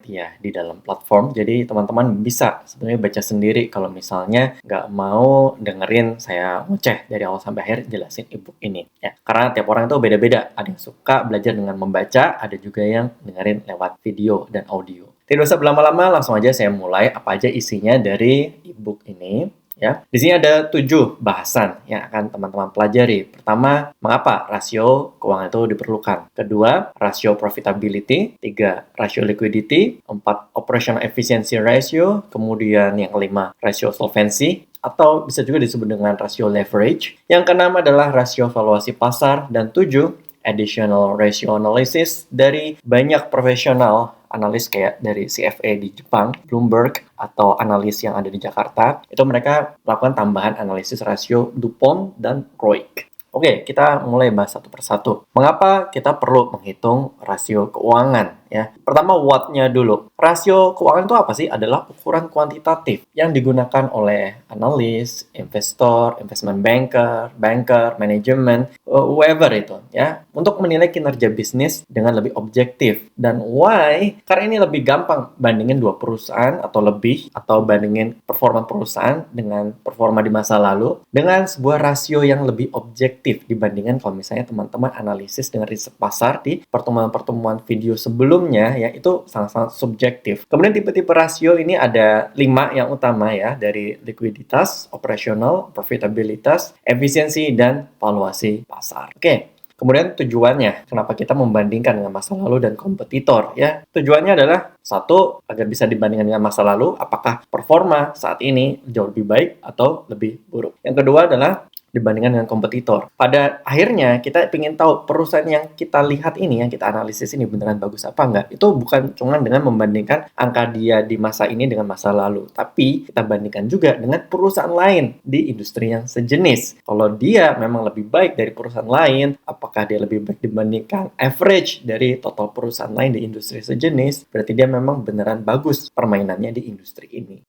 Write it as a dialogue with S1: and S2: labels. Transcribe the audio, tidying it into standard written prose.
S1: ya di dalam platform. Jadi teman-teman bisa sebenarnya baca sendiri kalau misalnya nggak mau dengerin saya ngoceh dari awal sampai akhir jelasin ebook ini. Ya, karena tiap orang tuh beda-beda. Ada yang suka belajar dengan membaca, ada juga yang dengerin lewat video dan audio. Tidak usah berlama-lama, langsung aja saya mulai apa aja isinya dari ebook ini. Ya, di sini ada 7 bahasan yang akan teman-teman pelajari. Pertama, mengapa rasio keuangan itu diperlukan. Kedua, rasio profitability. 3, rasio liquidity. 4, operational efficiency ratio. Kemudian yang kelima, rasio solvency, atau bisa juga disebut dengan rasio leverage. Yang keenam adalah rasio valuasi pasar. Dan 7, additional ratio analysis dari banyak profesional analis kayak dari CFA di Jepang, Bloomberg, atau analis yang ada di Jakarta. Itu mereka melakukan tambahan analisis rasio DuPont dan ROIC. Oke, kita mulai bahas satu persatu. Mengapa kita perlu menghitung rasio keuangan? Ya, pertama what-nya dulu. Rasio keuangan itu apa sih? Adalah ukuran kuantitatif yang digunakan oleh analis, investor, investment banker, manajemen, whoever itu ya, untuk menilai kinerja bisnis dengan lebih objektif. Dan why? Karena ini lebih gampang bandingin dua perusahaan atau lebih, atau bandingin performa perusahaan dengan performa di masa lalu dengan sebuah rasio yang lebih objektif dibandingkan kalau misalnya teman-teman analisis dengan riset pasar di pertemuan-pertemuan video sebelumnya, ya itu sangat-sangat subjektif. Kemudian tipe-tipe rasio ini ada 5 yang utama ya, dari likuiditas, operasional, profitabilitas, efisiensi, dan valuasi pasar. Oke. Kemudian tujuannya, kenapa kita membandingkan dengan masa lalu dan kompetitor ya? Tujuannya adalah satu, agar bisa dibandingkan dengan masa lalu, apakah performa saat ini jauh lebih baik atau lebih buruk. Yang kedua adalah dibandingkan dengan kompetitor. Pada akhirnya kita ingin tahu perusahaan yang kita lihat ini, yang kita analisis ini beneran bagus apa enggak. Itu bukan cuma dengan membandingkan angka dia di masa ini dengan masa lalu, tapi kita bandingkan juga dengan perusahaan lain di industri yang sejenis. Kalau dia memang lebih baik dari perusahaan lain, apakah dia lebih baik dibandingkan average dari total perusahaan lain di industri sejenis, berarti dia memang beneran bagus permainannya di industri ini.